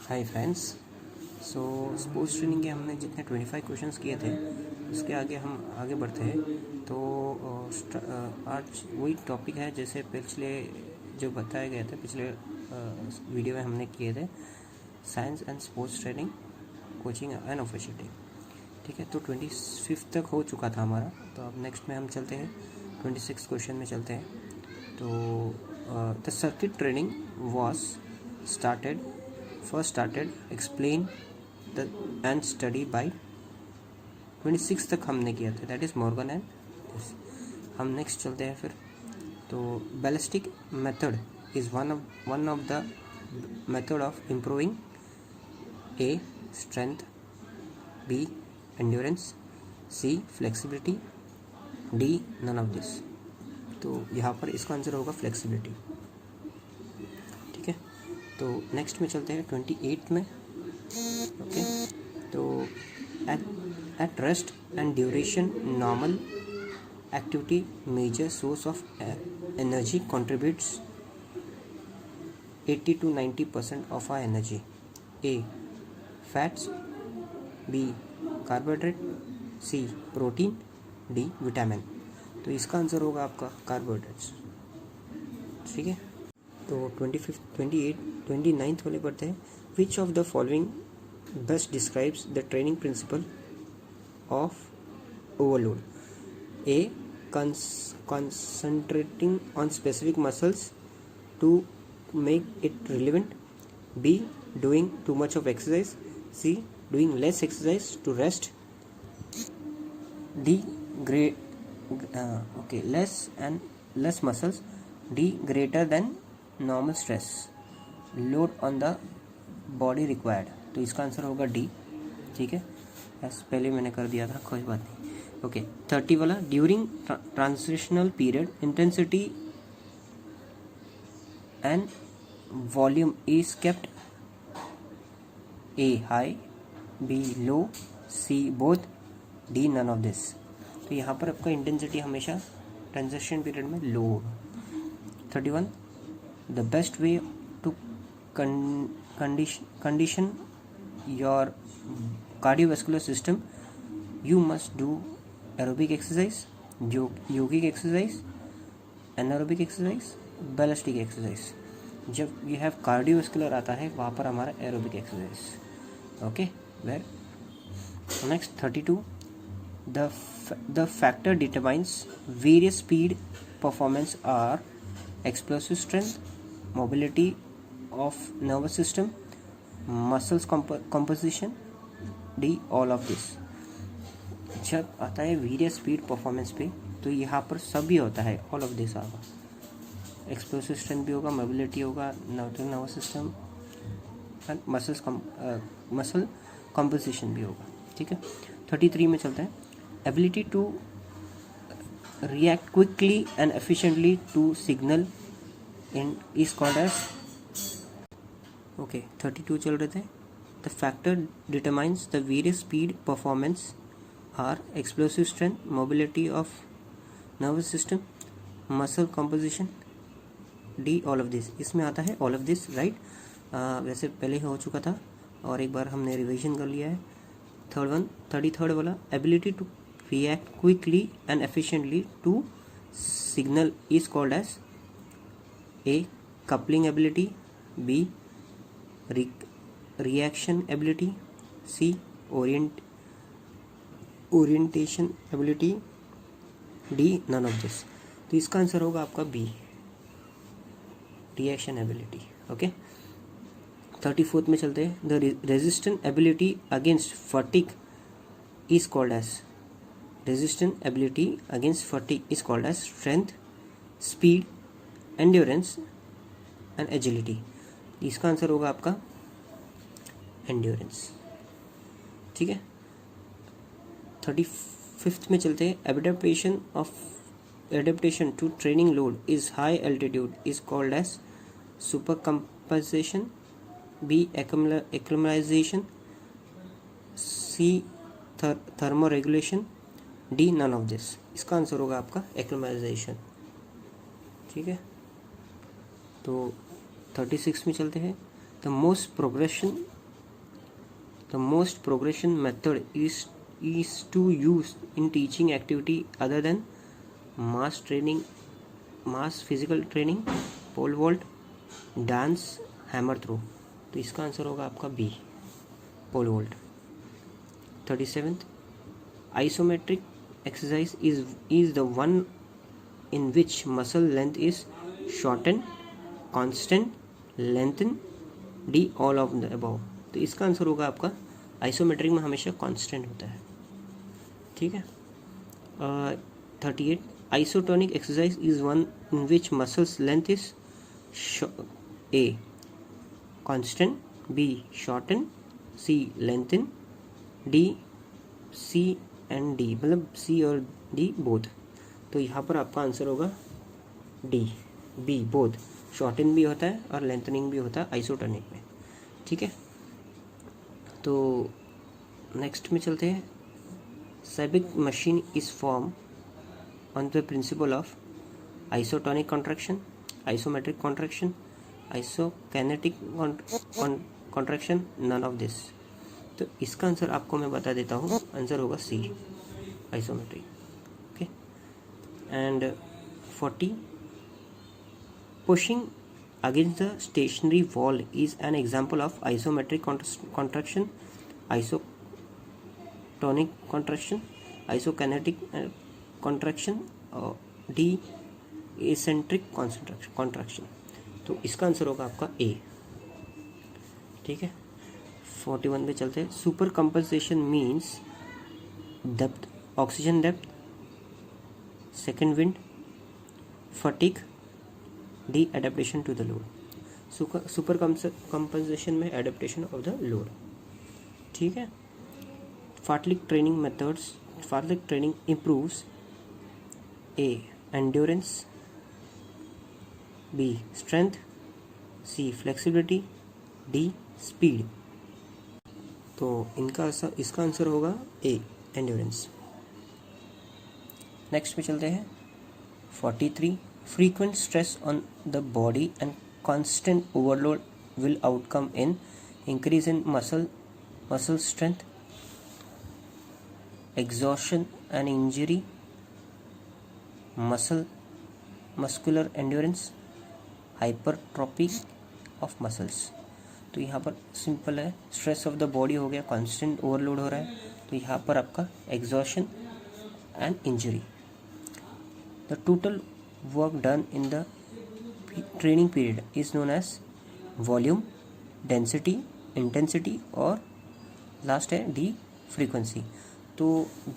Hi friends. So sports training के हमने जितने 25 क्वेश्चंस किए थे उसके आगे हम आगे बढ़ते हैं। तो आज वही टॉपिक है जैसे पिछले जो बताया गया था पिछले वीडियो में हमने किए थे, science and sports training coaching and officiating. ठीक है, तो 25 तक हो चुका था हमारा। तो अब नेक्स्ट में हम चलते हैं 26 क्वेश्चन में चलते हैं। तो the circuit training was started explain the and study by 26 तक हमने किया था, that is Morgan and this. हम नेक्स्ट चलते हैं फिर। तो ballistic method is one of the method of improving a strength, b endurance, c flexibility, d none of this. तो यहाँ पर इसका आंसर होगा फ्लेक्सिबिलिटी। ठीक है, तो नेक्स्ट में चलते हैं 28 में। ओके, तो at rest and duration normal activity major source of energy contributes 80 to 90% of our energy. A fats, b carbohydrate, c protein, d vitamin. तो इसका आंसर होगा आपका कार्बोहाइड्रेट्स। ठीक है, तो 29th वाले पढ़ते हैं। Which of the following best describes the training principle of overload. A concentrating on specific muscles to make it relevant, b doing too much of exercise, c doing less exercise to rest, d less muscles, D greater than normal stress load on the body required। तो इसका answer होगा D. ठीक है, बस पहले मैंने कर दिया था, कोई बात नहीं। ओके, 30 वाला, during transitional period intensity and volume is kept, a high, b low, c both, d none of this. तो यहाँ पर आपका इंटेंसिटी हमेशा ट्रांजिशन पीरियड में लो होगा। 31, the best way to condition your cardiovascular system, you must do aerobic exercise, yogic exercise, anaerobic exercise, ballistic exercise. जब you have cardiovascular आता है वहाँ पर हमारा aerobic exercise. Okay, where next 32, the factor determines various speed performance are explosive strength, mobility of nervous system, muscles composition, D all of this। जब आता है various speed performance पे तो यहाँ पर सभी होता है, ऑल ऑफ दिस आएगा। एक्सप्लोसिव स्ट्रेंथ भी होगा, मोबिलिटी होगा, nervous system and muscle composition भी होगा। ठीक है, 33 में चलते हैं। Ability to react quickly and efficiently to signal is called as, okay 32 चल रहे थे। the factor determines the various speed performance are explosive strength, mobility of nervous system, muscle composition, D all of this। इसमें आता है all of this, right? वैसे पहले हो चुका था और एक बार हमने रिवीजन कर लिया है। 33rd वाला, ability to react quickly and efficiently to signal is called as, A coupling ability, B reaction ability, C orientation ability, D none of this। तो इसका आंसर होगा आपका B reaction ability। Okay, 34th में चलते हैं। The resistant ability against fatigue is called as, resistant ability against fatigue is called as strength, speed, endurance and agility। इसका answer होगा आपका endurance। ठीक है, 35th में चलते हैं। adaptation to training load is high altitude is called as supercompensation, B acclimatization, C thermoregulation, D none of this. इसका answer होगा आपका एक्लिमेटाइजेशन। ठीक है, तो 36 में चलते हैं। The most the most progression method is to use in teaching activity other than mass physical training, pole vault, dance, hammer throw. तो इसका आंसर होगा आपका B, pole volt. 37th, isometric exercise is the one in which muscle length is shortened, constant, lengthen, D all of the above. तो इसका answer होगा आपका isometric में हमेशा कांस्टेंट होता है. ठीक है. 38, isotonic exercise is one in which muscles length is a constant, b shorten, c lengthen, d C and D, मतलब सी और डी बोथ. तो यहाँ पर आपका आंसर होगा डी, बी बोथ. शॉर्टन भी होता है और लेंथनिंग भी होता है आइसोटोनिक में. ठीक है. तो नेक्स्ट में चलते हैं. Cybex machine is form on the principle of isotonic contraction, isometric contraction, isokinetic contraction, none of this. तो इसका आंसर आपको मैं बता देता हूँ. आंसर होगा C, isometric. Okay. And 40, pushing against the stationary wall is an example of isometric contraction, isotonic contraction, isokinetic contraction, D eccentric contraction. तो इसका आंसर होगा आपका ए. ठीक है. 41 पे चलते हैं. Super compensation means depth, oxygen depth, second wind, fatigue, D adaptation to the load. Super compensation में एडेप्टेशन ऑफ द लोड. ठीक है. Fartlek training methods, fartlek training improves a endurance, b strength, c flexibility, d speed. तो इसका answer होगा ए, endurance. Next पे चलते हैं. 43, frequent stress on the body and constant overload will outcome in increase in muscle strength, exhaustion and injury, muscular endurance, hypertrophy of muscles. तो यहाँ पर simple है. स्ट्रेस ऑफ द बॉडी हो गया, कांस्टेंट ओवरलोड हो रहा है, तो यहाँ पर आपका exhaustion and injury. The total work done in the training period is known as volume, density, intensity और लास्ट है डी फ्रीक्वेंसी. तो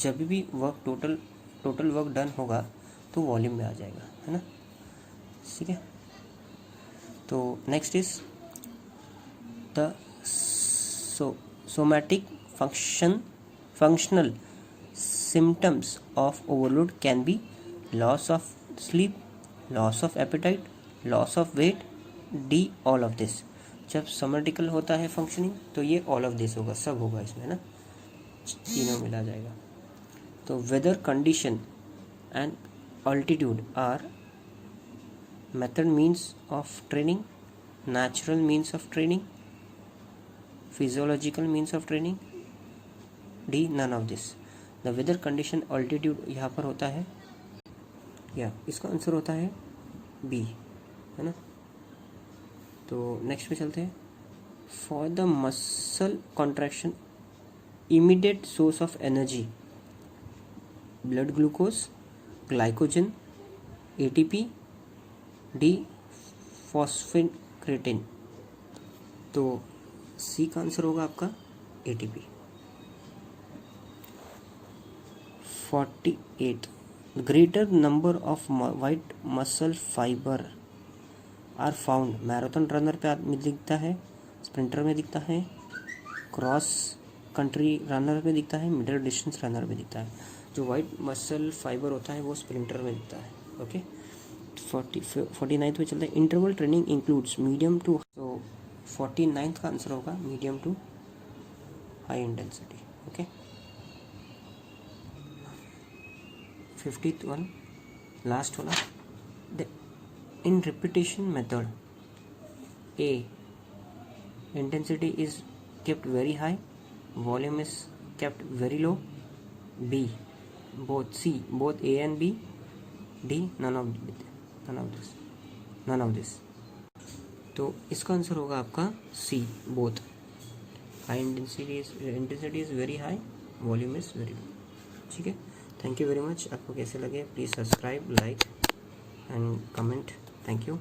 जब भी वर्क टोटल वर्क डन होगा तो वॉल्यूम में आ जाएगा, है ना. ठीक है. तो next is the somatic functional symptoms of overload can be loss of sleep, loss of appetite, loss of weight, D all of this. जब सोमैटिकल होता है फंक्शनिंग तो ये ऑल ऑफ दिस होगा, सब होगा इसमें ना, तीनों मिला जाएगा. तो weather condition and altitude are method means of training, natural means of training, physiological means of training, d none of this. The weather condition altitude यहाँ पर होता है, या इसका आंसर होता है बी, है ना. तो नेक्स्ट पे चलते हैं. For the muscle contraction immediate source of energy, blood glucose, glycogen, ATP, D फॉस्फेटिडिन. तो सी का आंसर होगा आपका ATP. 48, greater number of white muscle fibre are found. Marathon runner पे दिखता है, स्प्रिंटर में दिखता है, क्रॉस कंट्री रनर में दिखता है, मिडिल डिस्टेंस रनर में दिखता है. जो वाइट मसल फाइबर होता है वो स्प्रिंटर में दिखता है. ओके. 49 में चलता है. Interval training includes medium to, तो 49 का आंसर होगा medium to high intensity. Okay. 51 last वाला. In repetition method, A intensity is kept very high, volume is kept very low. B, both. C, both A and B. D, none of this. तो इसका answer होगा आपका C, both. High intensity is very high, volume is very low. ठीक है, thank you very much. आपको कैसे लगे please subscribe, like and comment. Thank you.